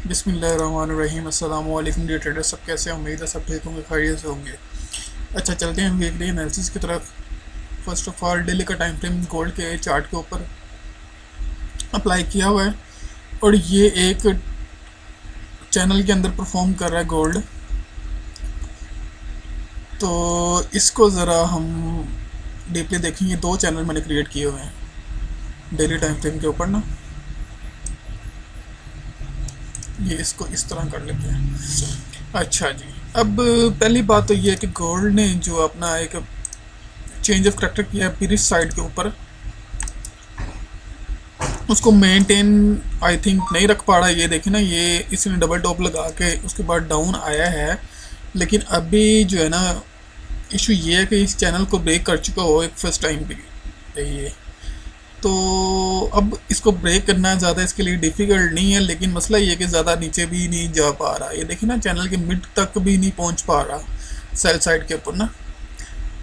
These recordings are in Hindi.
बिस्मिल्लाहिर्रहमानिर्रहीम। अस्सलाम वालेकुम डियर ट्रेडर्स, सब कैसे हैं? उम्मीद है सब ठीक होंगे, खैरियत से होंगे। अच्छा, चलते हैं वीकली एनालिसिस की तरफ। फर्स्ट ऑफ ऑल डेली का टाइम फ्रेम गोल्ड के चार्ट के ऊपर अप्लाई किया हुआ है और ये एक चैनल के अंदर परफॉर्म कर रहा है गोल्ड। तो इसको ज़रा हम डीपली देखेंगे। दो चैनल मैंने क्रिएट किए हुए हैं डेली टाइम फ्रेम के ऊपर ना। ये इसको इस तरह कर लेते हैं। अच्छा जी, अब पहली बात तो ये है कि गोल्ड ने जो अपना एक चेंज ऑफ करेक्टर किया है बिरिश साइड के ऊपर, उसको मेंटेन आई थिंक नहीं रख पा रहा है। ये देखें ना, ये इसने डबल टॉप लगा के उसके बाद डाउन आया है, लेकिन अभी जो है ना इशू ये है कि इस चैनल को ब्रेक कर चुका हो एक फर्स्ट टाइम पे ये। तो अब इसको ब्रेक करना ज़्यादा इसके लिए डिफ़िकल्ट नहीं है, लेकिन मसला ये है कि ज़्यादा नीचे भी नहीं जा पा रहा। ये देखिए ना, चैनल के मिड तक भी नहीं पहुंच पा रहा सेल साइड के ऊपर ना।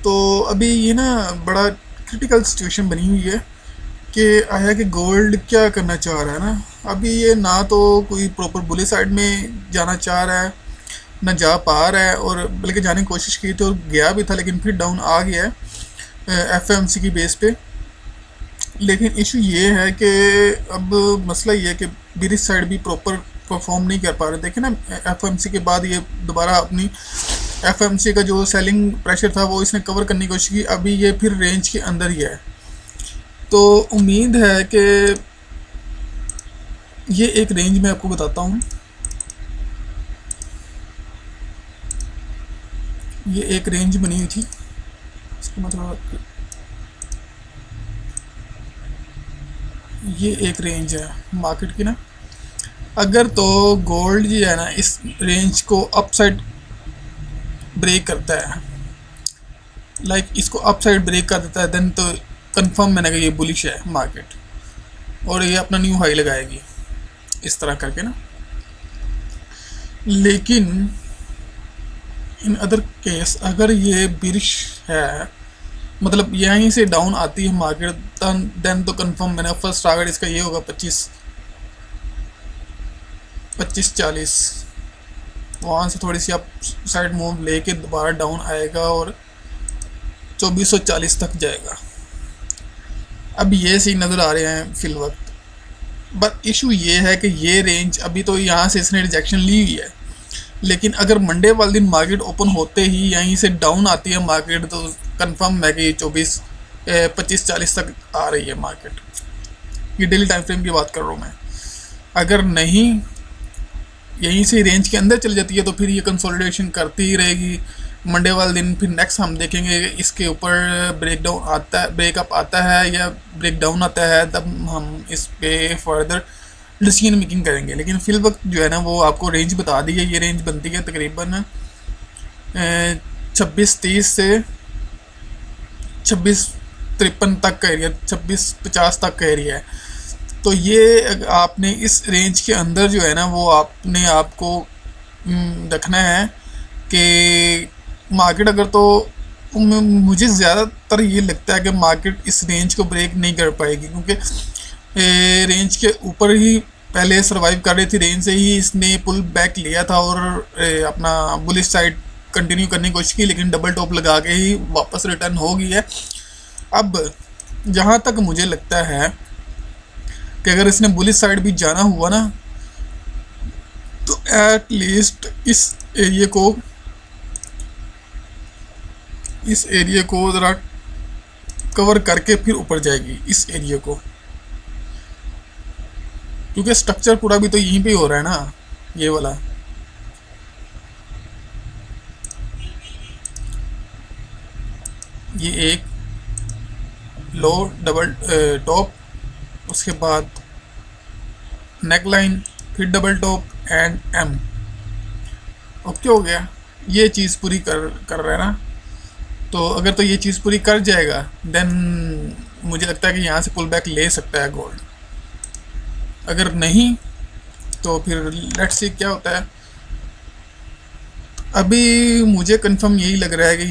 तो अभी ये ना बड़ा क्रिटिकल सिचुएशन बनी हुई है कि आया कि गोल्ड क्या करना चाह रहा है ना। अभी ये ना तो कोई प्रॉपर बुली साइड में जाना चाह रहा है, ना जा पा रहा है, और बल्कि जाने की कोशिश की तो गया भी था लेकिन फिर डाउन आ गया है एफएमसी की बेस पे। लेकिन इशू ये है कि अब मसला ये है कि बिरिश साइड भी प्रॉपर परफॉर्म नहीं कर पा रहे। देखें ना, एफएमसी के बाद ये दोबारा अपनी एफएमसी का जो सेलिंग प्रेशर था वो इसने कवर करने की कोशिश की। अभी ये फिर रेंज के अंदर ही है। तो उम्मीद है कि ये एक रेंज मैं आपको बताता हूँ। ये एक रेंज बनी हुई थी, इसका मतलब ये एक रेंज है मार्केट की ना। अगर तो गोल्ड जो है ना इस रेंज को अपसाइड ब्रेक करता है, लाइक इसको अपसाइड ब्रेक कर देता है, देन तो कंफर्म मैंने कहा ये बुलिश है मार्केट, और ये अपना न्यू हाई लगाएगी इस तरह करके ना। लेकिन इन अदर केस अगर ये बिरिश है, मतलब यहीं से डाउन आती है मार्केट, देन तो कंफर्म मैंने फर्स्ट टारगेट इसका ये होगा 25-40। वहाँ से थोड़ी सी आप साइड मूव लेके दोबारा डाउन आएगा और 2440 तक जाएगा। अब ये सीन नज़र आ रहे हैं फिल वक्त। बट इशू ये है कि ये रेंज अभी तो यहाँ से इसने रिजेक्शन ली हुई है, लेकिन अगर मंडे वाले दिन मार्केट ओपन होते ही यहीं से डाउन आती है मार्केट, तो कंफर्म है कि 25-40 तक आ रही है मार्केट। ये डेली टाइम फ्रेम की बात कर रहा हूँ मैं। अगर नहीं यहीं से रेंज के अंदर चल जाती है तो फिर ये कंसोलिडेशन करती ही रहेगी। मंडे वाले दिन फिर नेक्स्ट हम देखेंगे इसके ऊपर ब्रेकडाउन आता है, ब्रेकअप आता है या ब्रेकडाउन आता है, तब हम इस पे फर्दर डिसीजन मेकिंग करेंगे। लेकिन फिल वक्त जो है ना वो आपको रेंज बता दी है। ये रेंज बनती है तकरीबन 26-30 से 26-53 तक का एरिया, 26-50 तक का एरिया है। तो ये आपने इस रेंज के अंदर जो है ना वो आपने आपको रखना है कि मार्केट अगर तो मुझे ज़्यादातर ये लगता है कि मार्केट इस रेंज को ब्रेक नहीं कर पाएगी, क्योंकि रेंज के ऊपर ही पहले सरवाइव कर रही थी। रेंज से ही इसने पुल बैक लिया था और अपना बुलिश साइड कंटिन्यू करने की कोशिश की, लेकिन डबल टॉप लगा के ही वापस रिटर्न हो गई है। अब जहाँ तक मुझे लगता है कि अगर इसने बुलिश साइड भी जाना हुआ ना तो एट लीस्ट इस एरिया को ज़रा कवर करके फिर ऊपर जाएगी इस एरिया को, क्योंकि स्ट्रक्चर पूरा भी तो यहीं पे हो रहा है ना, ये वाला। ये एक लो डबल टॉप, उसके बाद नेक लाइन, फिर double top and M. Okay हो गया, ये चीज़ पूरी कर रहा है ना। तो अगर तो ये चीज़ पूरी कर जाएगा देन मुझे लगता है कि यहाँ से पुल बैक ले सकता है गोल्ड। अगर नहीं तो फिर लेट्स सी क्या होता है। अभी मुझे कंफर्म यही लग रहा है कि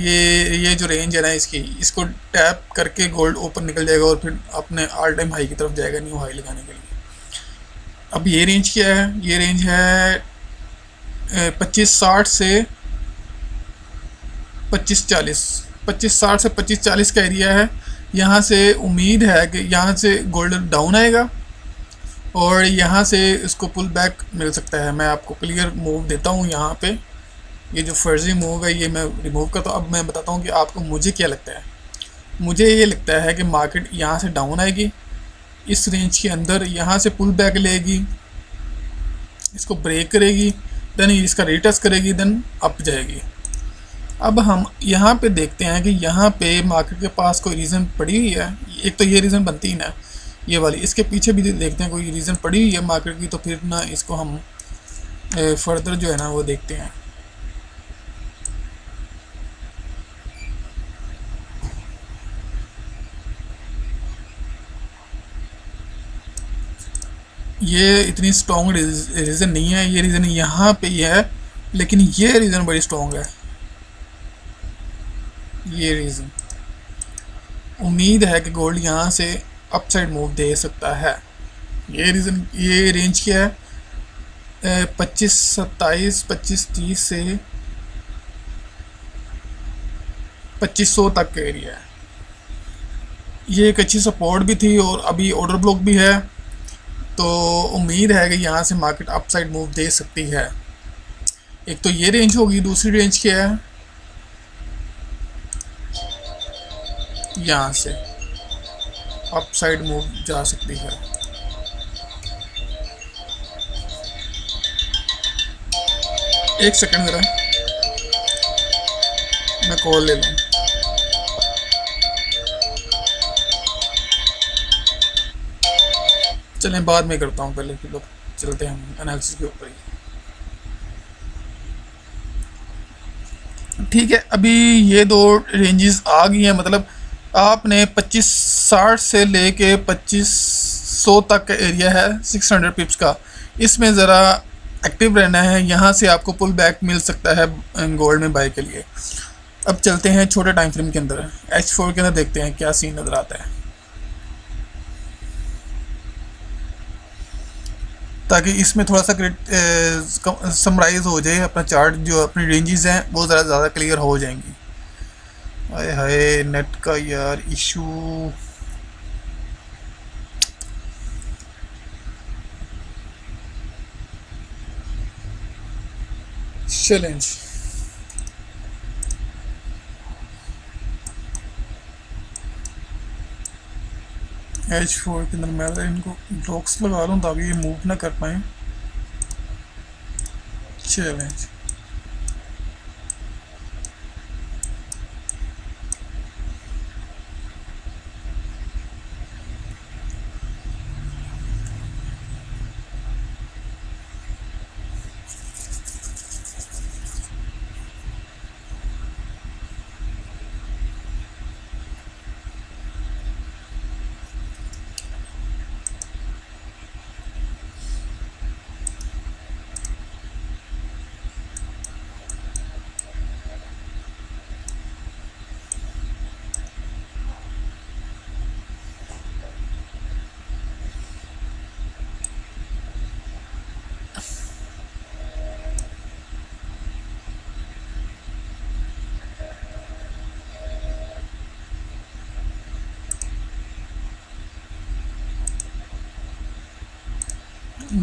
ये जो रेंज है ना इसको टैप करके गोल्ड ऊपर निकल जाएगा और फिर अपने ऑल टाइम हाई की तरफ जाएगा, न्यू हाई लगाने के लिए। अब ये रेंज क्या है, ये रेंज है 2560 से 2540, 2560 से 2540 का एरिया है। यहाँ से उम्मीद है कि यहाँ से गोल्ड डाउन आएगा और यहाँ से इसको पुल बैक मिल सकता है। मैं आपको क्लियर मूव देता हूँ यहाँ पे, ये जो फर्जी मूव है ये मैं रिमूव करता हूँ। अब मैं बताता हूँ कि आपको मुझे क्या लगता है। मुझे ये लगता है कि मार्केट यहाँ से डाउन आएगी, इस रेंज के अंदर यहाँ से पुल बैक लेगी, इसको ब्रेक करेगी, देन इसका रिटच करेगी, देन अप जाएगी। अब हम यहाँ पे देखते हैं कि यहाँ पे मार्केट के पास कोई रीज़न पड़ी हुई है। एक तो ये रीज़न बनती ही ना, ये वाली, इसके पीछे भी देखते हैं कोई रीज़न पड़ी हुई है मार्केट की, तो फिर ना इसको हम फर्दर जो है ना वो देखते हैं। ये इतनी स्ट्रॉन्ग रीज़न नहीं है, ये रीज़न यहाँ पे ही है, लेकिन ये रीज़न बड़ी स्ट्रॉन्ग है। ये रीज़न उम्मीद है कि गोल्ड यहाँ से अपसाइड मूव दे सकता है। ये रीज़न, ये रेंज क्या है, 2527, 2530 से 2500 तक का एरिया है। ये एक अच्छी सपोर्ट भी थी और अभी ऑर्डर ब्लॉक भी है, तो उम्मीद है कि यहाँ से मार्केट अपसाइड मूव दे सकती है। एक तो ये रेंज होगी, दूसरी रेंज क्या है, यहाँ से अपसाइड मूव जा सकती है। एक सेकंड ज़रा, मैं कॉल ले लूँ। चलें बाद में करता हूँ, पहले लोग चलते हैं हम एनालिसिस के ऊपर ही। ठीक है, अभी ये दो रेंजेस आ गई हैं, मतलब आपने 2560 से लेके 2500 तक का एरिया है 600 पिप्स का, इसमें ज़रा एक्टिव रहना है। यहाँ से आपको पुल बैक मिल सकता है गोल्ड में बाय के लिए। अब चलते हैं छोटे टाइम फ्रेम के अंदर, H4 के अंदर देखते हैं क्या सीन नज़र आता है, ताकि इसमें थोड़ा सा समराइज हो जाए अपना चार्ट, जो अपनी रेंजेस हैं वो ज़रा ज़्यादा क्लियर हो जाएंगी। हाय हाय नेट का यार इशू। चैलेंज H4 के अंदर मैं इनको ब्लॉक्स लगा लूँ ताकि ये मूव ना कर पाए। चैलेंज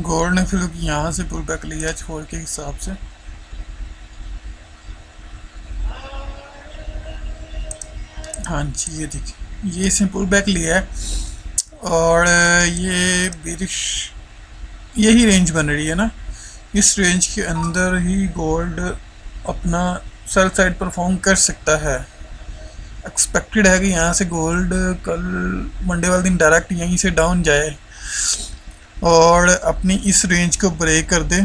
गोल्ड ने फिर यहाँ से पुल बैक लिया H4 के हिसाब से। हाँ जी, ये देखिए ये इसने पुल बैक लिया है और ये बेरिश यही रेंज बन रही है ना, इस रेंज के अंदर ही गोल्ड अपना सेल साइड परफॉर्म कर सकता है। एक्सपेक्टेड है कि यहाँ से गोल्ड कल मंडे वाले दिन डायरेक्ट यहीं से डाउन जाए और अपनी इस रेंज को ब्रेक कर दे।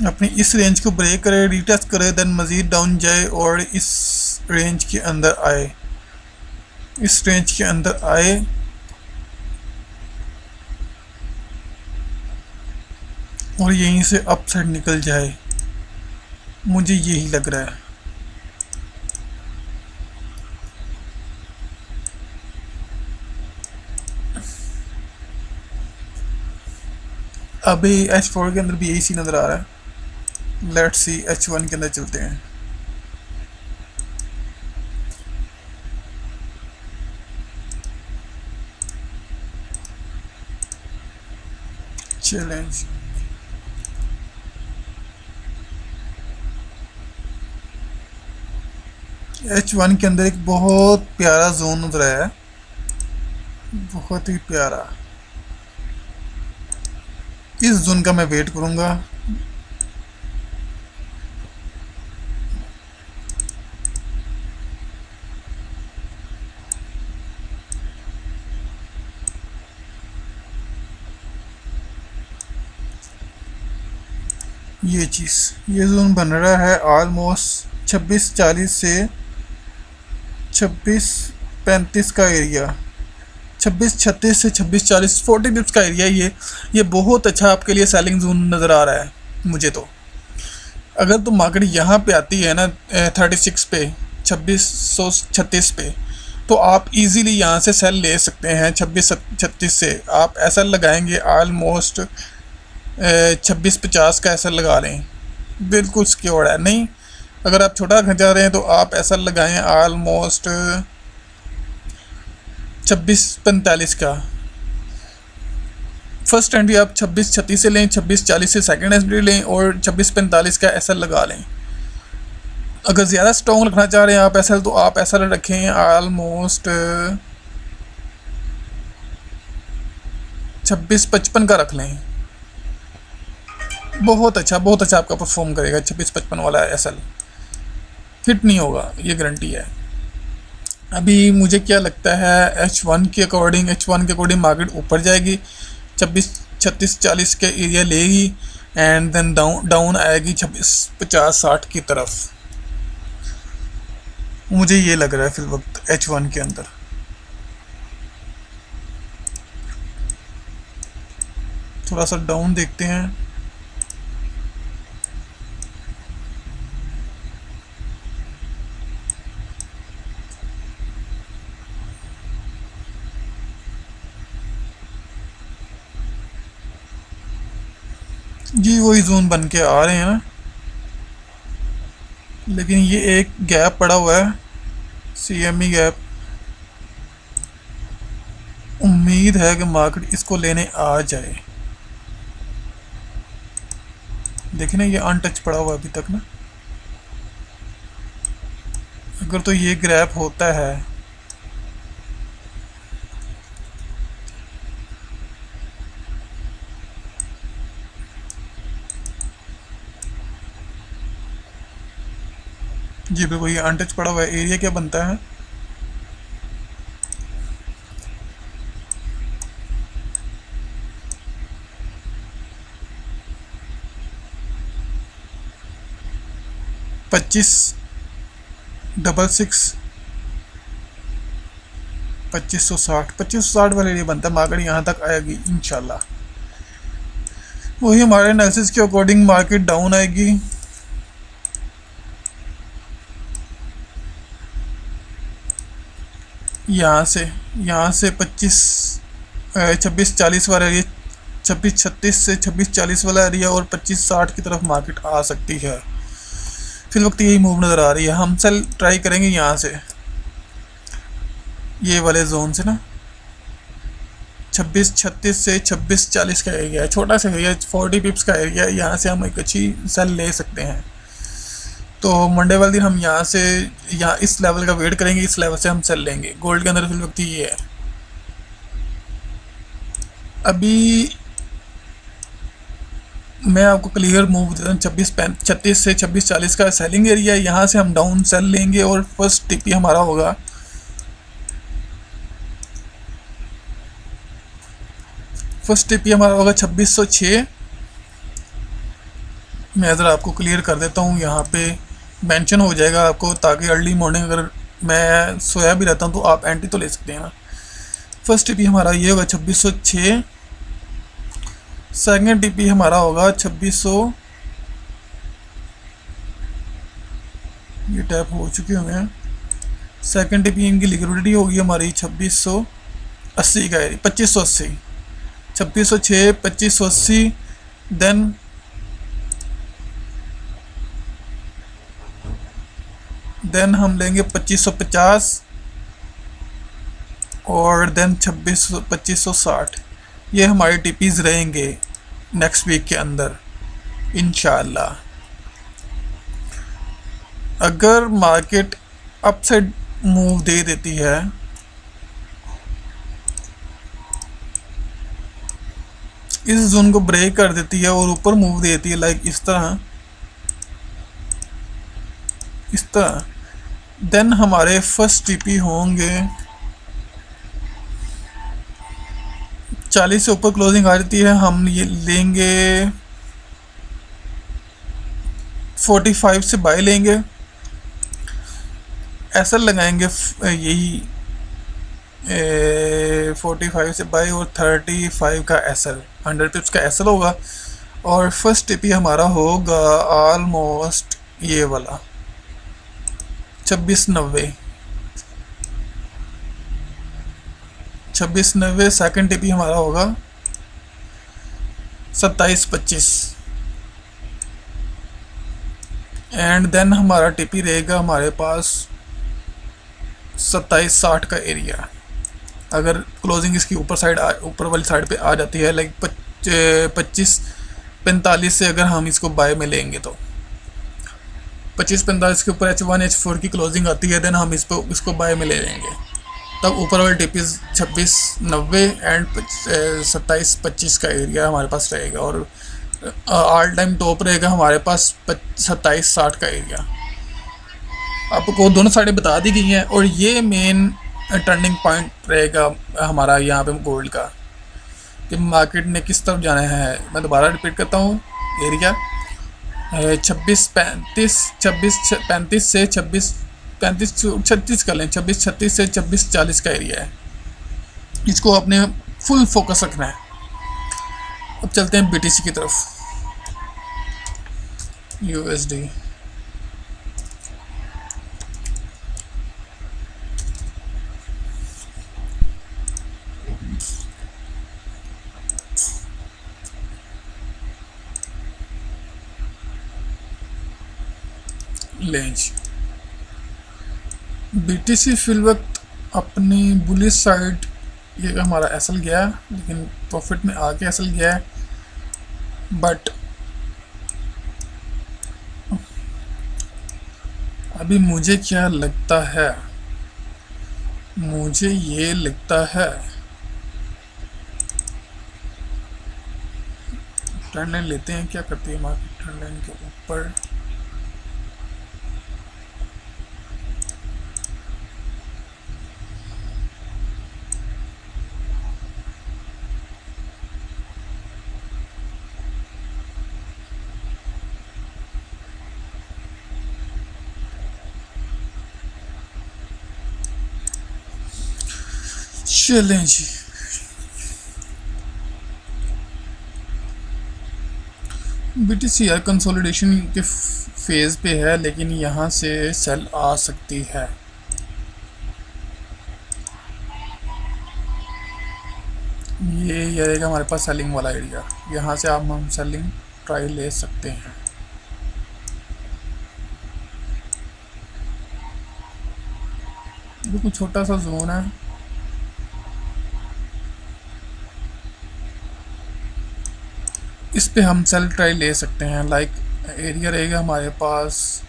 अपनी इस रेंज को ब्रेक करे, रीटेस्ट करे, देन मज़ीद डाउन जाए और इस रेंज के अंदर आए, इस रेंज के अंदर आए और यहीं से अप साइड निकल जाए। मुझे यही लग रहा है। अभी H4 के अंदर भी यही सी नज़र आ रहा है। लेट्स सी H1 के अंदर चलते हैं। चैलेंज H1 के अंदर एक बहुत प्यारा जोन नजर आया है, बहुत ही प्यारा। इस जोन का मैं वेट करूंगा। ये चीज़, ये जोन बन रहा है ऑलमोस्ट 26-40 से 26-35 का एरिया, 26-36 से 26-40 40 पिप्स का एरिया। ये बहुत अच्छा आपके लिए सेलिंग जोन नज़र आ रहा है मुझे तो। अगर तो मार्केट यहाँ पे आती है ना 36 पे, 2636 पे, तो आप इजीली यहाँ से सेल ले सकते हैं। 26-36 से आप ऐसा लगाएंगे ऑलमोस्ट 26-50 का ऐसा लगा लें, बिल्कुल सिक्योर है। नहीं, अगर आप छोटा रखना चाह रहे हैं तो आप ऐसा लगाएं ऑलमोस्ट 26-45 का। फर्स्ट एंट्री आप 26-36 से लें, 26-40 से सेकंड एंट्री लें और 26-45 का ऐसा लगा लें। अगर ज़्यादा स्ट्रॉन्ग रखना चाह रहे हैं आप ऐसा, तो आप ऐसा रखें ऑलमोस्ट 26-55 का रख लें। बहुत अच्छा आपका परफॉर्म करेगा। 26-55 वाला एस एल हिट नहीं होगा, ये गारंटी है। अभी मुझे क्या लगता है H1 के अकॉर्डिंग मार्केट ऊपर जाएगी, 26-36-40 के एरिया लेगी एंड देन डाउन आएगी 26-50-60 की तरफ। मुझे ये लग रहा है फिल वक्त H1 के अंदर। थोड़ा सा डाउन देखते हैं। जी वही जोन बन के आ रहे हैं ना, लेकिन ये एक गैप पड़ा हुआ है, CME गैप। उम्मीद है कि मार्केट इसको लेने आ जाए। देखें ना, ये अनटच पड़ा हुआ अभी तक ना। अगर तो ये ग्रैप होता है, जी बिल्कुल ये अनटच पड़ा हुआ है। एरिया क्या बनता है, पच्चीस 2560 वाला एरिया बनता है। मार्केट यहाँ तक आएगी इंशाल्लाह। वही हमारे एनालिसिस के अकॉर्डिंग मार्केट डाउन आएगी। यहाँ से 26-40 वाला एरिया, 26-36 से 26-40 वाला एरिया और 25-60 की तरफ मार्केट आ सकती है। फिर वक्त यही मूव नज़र आ रही है। हम सेल ट्राई करेंगे यहाँ से, ये वाले जोन से ना, 26-36 से 26-40 का एरिया है, छोटा सा एरिया, 40 पिप्स का एरिया। यहाँ से हम एक अच्छी सेल ले सकते हैं। तो मंडे वाले दिन हम यहाँ से इस लेवल का वेट करेंगे, इस लेवल से हम सेल लेंगे। गोल्ड के अंदर फिर वक्त ये है। अभी मैं आपको क्लियर मूव देता हूँ। 26-36 से 26-40 का सेलिंग एरिया, यहाँ से हम डाउन सेल लेंगे और फर्स्ट टिपी हमारा होगा फर्स्ट टिपी हमारा होगा 2606। मैं ज़रा आपको क्लियर कर देता हूँ, यहाँ पे मेंशन हो जाएगा आपको, ताकि अर्ली मॉर्निंग अगर मैं सोया भी रहता हूँ तो आप एंट्री तो ले सकते हैं ना। फर्स्ट टिपी हमारा ये होगा 2606। सेकेंड टिपी हमारा होगा 2600, ये टैप हो चुके होंगे हैं। सेकेंड टिपी इनकी लिक्विडिटी होगी हमारी 2680 का एरिया, 2580, 2606, 2580 देन हम लेंगे 2550 और देन 2560। ये हमारे टीपीज़ रहेंगे नेक्स्ट वीक के अंदर इंशाल्लाह। अगर मार्केट अपसाइड मूव दे देती है इस जोन को ब्रेक कर देती है और ऊपर मूव देती है लाइक इस तरह देन हमारे फर्स्ट टीपी होंगे 40 से ऊपर क्लोजिंग आ जाती है, हम ये लेंगे 45 से बाय लेंगे, एसएल लगाएंगे यही 45 से बाय और 35 का एसएल, 100 पिप्स का एसएल होगा। और फर्स्ट टिपी हमारा होगा ऑलमोस्ट ये वाला 2690। सेकंड टिपी हमारा होगा 2725 एंड देन हमारा टिपी रहेगा हमारे पास 2760 का एरिया। अगर क्लोजिंग इसकी ऊपर वाली साइड पे आ जाती है लाइक 2545 से अगर हम इसको बाय में लेंगे तो 2545 के ऊपर H1 H4 की क्लोजिंग आती है, देन हम इसको बाय में ले लेंगे। तब ऊपर वाले टिपीज 2690 एंड 2725 का एरिया हमारे पास रहेगा और ऑल टाइम टॉप रहेगा हमारे पास 2760 का एरिया। आपको दोनों साइडें बता दी गई हैं और ये मेन टर्निंग पॉइंट रहेगा हमारा यहाँ पे गोल्ड का कि मार्केट ने किस तरफ जाना है। मैं दोबारा रिपीट करता हूँ, एरिया 2635 से 36 कर लें, 2636 से 2640 का एरिया है, इसको अपने फुल फोकस रखना है। अब चलते हैं बीटीसी की तरफ। यूएसडी लेंज बीटीसी फिल वक्त अपनी बुलिश साइड, ये हमारा एसएल गया लेकिन प्रॉफिट में आके एसएल गया है, बट अभी मुझे क्या लगता है, मुझे ये लगता है ट्रेंड लाइन लेते हैं, क्या करती है मार्केट ट्रेंड लाइन के ऊपर। चलें जी, बीटीसी यार कंसोलिडेशन के फेज़ पे है लेकिन यहाँ से सेल आ सकती है। ये रहेगा हमारे पास सेलिंग वाला एरिया, यहाँ से आप हम सेलिंग ट्राई ले सकते हैं। बिल्कुल छोटा सा जोन है, इस पे हम सेल ट्राई ले सकते हैं। लाइक एरिया रहेगा हमारे पास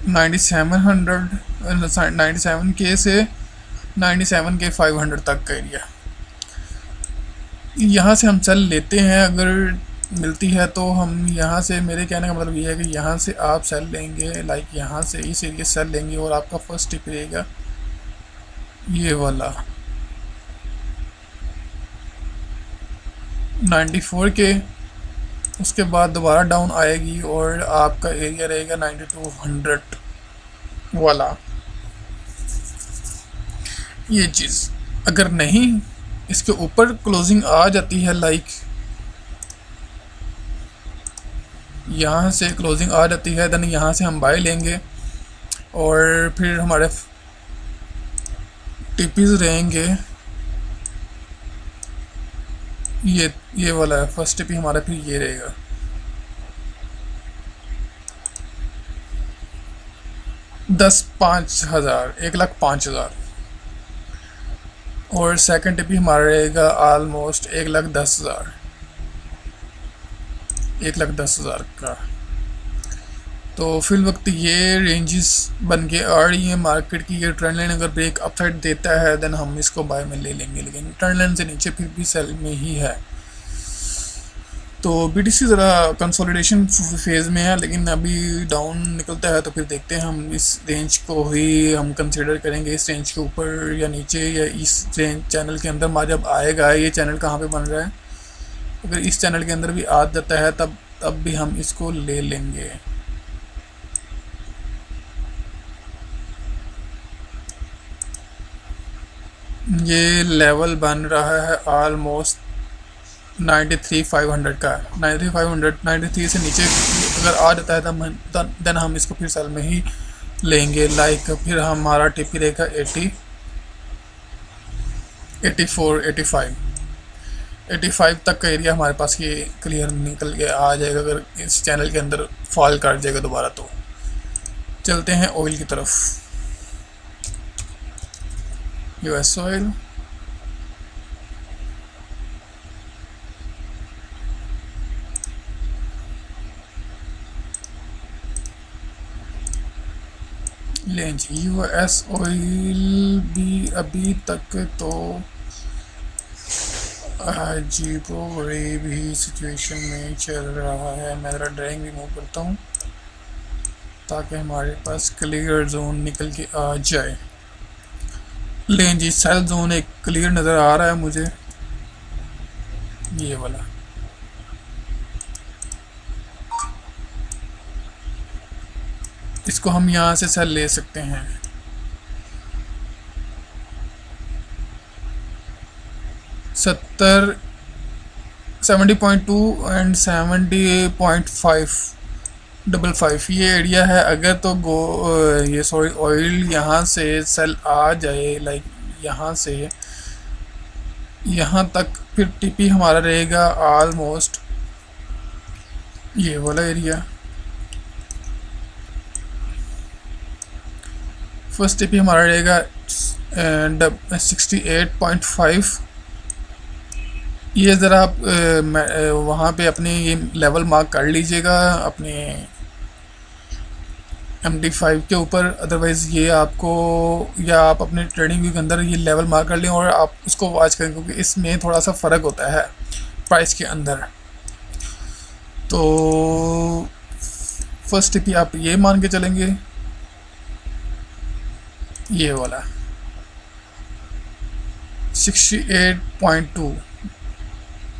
97K से 97K500 तक का एरिया, यहाँ से हम सेल लेते हैं। अगर मिलती है तो हम यहाँ से, मेरे कहने का मतलब ये है कि यहाँ से आप सेल लेंगे, लाइक यहाँ से इस एरिया सेल लेंगे और आपका फर्स्ट टिप रहेगा ये वाला 94K। उसके बाद दोबारा डाउन आएगी और आपका एरिया रहेगा 9200 वाला। ये चीज़ अगर नहीं इसके ऊपर क्लोजिंग आ जाती है, लाइक यहाँ से क्लोजिंग आ जाती है, देन यहाँ से हम बाय लेंगे और फिर हमारे टिपीज रहेंगे ये वाला है फर्स्ट टिप ही हमारा, फिर ये रहेगा 10,05,000, 1,05,000। और सेकंड टिप ही हमारा रहेगा ऑलमोस्ट 1,10,000, 1,10,000 का। तो फिल वक्त ये रेंजेस बन के आ रही है मार्केट की। ये ट्रेंड लाइन अगर ब्रेक अपसाइड देता है देन हम इसको बाय में ले लेंगे, लेकिन ट्रेंड लाइन से नीचे फिर भी सेल में ही है। तो बीटीसी ज़रा कंसोलिडेशन फेज़ में है, लेकिन अभी डाउन निकलता है तो फिर देखते हैं हम इस रेंज को ही हम कंसिडर करेंगे, इस रेंज के ऊपर या नीचे, या इस रेंज चैनल के अंदर जब आएगा। ये चैनल कहाँ पे बन रहा है, अगर इस चैनल के अंदर भी आ जाता है तब भी हम इसको ले लेंगे। ये लेवल बन रहा है ऑलमोस्ट 93,500 का। 93,500, 93 से नीचे अगर आ जाता है देन हम इसको फिर सेल में ही लेंगे। लाइक फिर हमारा टिपी रहेगा 80, 84, 85 तक का एरिया हमारे पास ये क्लियर निकल के आ जाएगा अगर इस चैनल के अंदर फॉल कर जाएगा दोबारा। तो चलते हैं ऑयल की तरफ। यूएस ऑयल, लें जी। यूएस ऑयल भी अभी तक तो अजीबोगरीब ही सिचुएशन में चल रहा है। मैं ज़रा ड्राइंग भी मूव करता हूँ ताकि हमारे पास क्लियर जोन निकल के आ जाए। लें जी, सेल जोन एक क्लियर नज़र आ रहा है मुझे, ये वाला। इसको हम यहाँ से सेल ले सकते हैं। सत्तर 70.2 एंड 70.5 ये एरिया है। अगर तो ये सॉरी ऑयल यहाँ से सेल आ जाए, लाइक यहाँ से यहाँ तक, फिर टीपी हमारा रहेगा ऑलमोस्ट ये वाला एरिया। फर्स्ट टीपी हमारा रहेगा 68.5। ये ज़रा आप वहाँ पे अपने ये लेवल मार्क कर लीजिएगा अपने MD5 के ऊपर। अदरवाइज़ ये आपको, या आप अपने ट्रेडिंग व्यू के अंदर ये लेवल मार्क कर लें और आप इसको वॉच करें, क्योंकि इसमें थोड़ा सा फ़र्क होता है प्राइस के अंदर। तो फर्स्ट टिप आप ये मान के चलेंगे, ये वाला 68.2।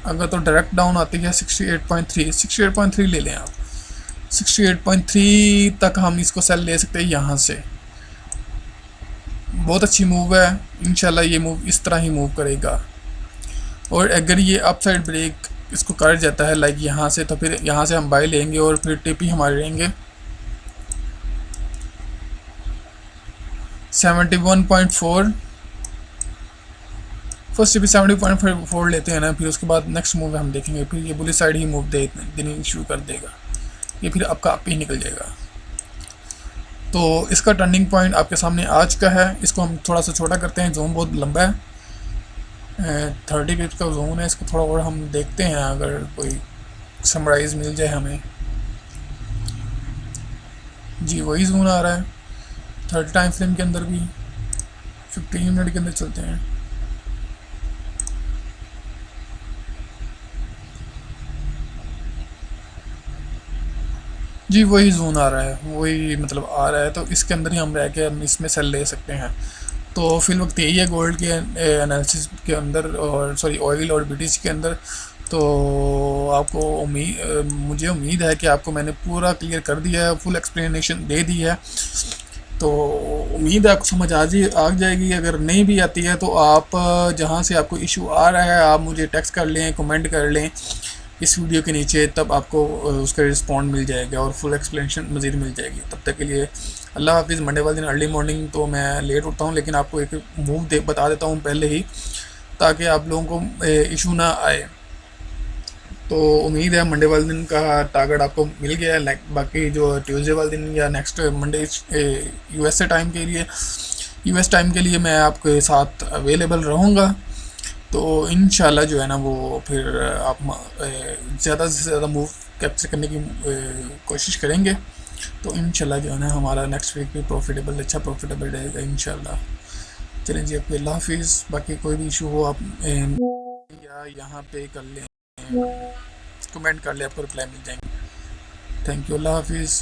अगर तो डायरेक्ट डाउन आती है 68.3 ले लें आप। 68.3 तक हम इसको सेल ले सकते हैं यहाँ से। बहुत अच्छी मूव है, इंशाल्लाह ये मूव इस तरह ही मूव करेगा। और अगर ये अपसाइड ब्रेक इसको कर जाता है लाइक यहाँ से, तो फिर यहाँ से हम बाय लेंगे और फिर टिपी हमारे रहेंगे 71.4। फर्स्ट टिपी 70.4 लेते हैं ना, फिर उसके बाद नेक्स्ट मूव हम देखेंगे। फिर ये बुली साइड ही मूव देनी शुरू कर देगा, ये फिर आपका अप ही निकल जाएगा। तो इसका टर्निंग पॉइंट आपके सामने आज का है। इसको हम थोड़ा सा छोटा करते हैं, जोन बहुत लंबा है, 30 पिप्स का जोन है। इसको थोड़ा और हम देखते हैं अगर कोई समराइज़ मिल जाए हमें। जी वही जोन आ रहा है 30 टाइम फ्रेम के अंदर भी। 15 मिनट के अंदर चलते हैं। जी वही जोन आ रहा है, वही मतलब आ रहा है। तो इसके अंदर ही हम रह के हम इसमें सेल ले सकते हैं। तो फिर वक्त यही है गोल्ड के एनालिसिस के अंदर, और सॉरी ऑयल और BTC के अंदर। तो आपको मुझे उम्मीद है कि आपको मैंने पूरा क्लियर कर दिया है, फुल एक्सप्लेनेशन दे दी है। तो उम्मीद है आपको समझ आ जाएगी। अगर नहीं भी आती है तो आप जहाँ से आपको इशू आ रहा है आप मुझे टेक्स्ट कर लें, कमेंट कर लें इस वीडियो के नीचे, तब आपको उसका रिस्पॉन्ड मिल जाएगा और फुल एक्सप्लेनेशन मज़ीद मिल जाएगी। तब तक के लिए अल्लाह हाफिज़। मंडे वाले दिन अर्ली मॉर्निंग तो मैं लेट उठता हूँ, लेकिन आपको एक मूव बता देता हूँ पहले ही, ताकि आप लोगों को इशू ना आए। तो उम्मीद है मंडे वाले दिन का टारगेट आपको मिल गया है। लाइक बाकी जो ट्यूसडे वाले दिन या नेक्स्ट मंडे यूएसए टाइम के लिए यूएस टाइम के लिए मैं आपके साथ अवेलेबल रहूँगा। तो इंशाल्लाह जो है ना वो फिर आप ज़्यादा से ज़्यादा मूव कैप्चर करने की कोशिश करेंगे। तो इंशाल्लाह जो है ना हमारा नेक्स्ट वीक भी प्रॉफिटेबल अच्छा प्रॉफिटेबल रहेगा इंशाल्लाह। चलें जी, आपको अल्लाह हाफिज़। बाकी कोई भी इशू हो आप या यहाँ पे कर लें, कमेंट कर ले, आपको रिप्लाई मिल जाएंगे। थैंक यू, अल्लाह हाफिज़।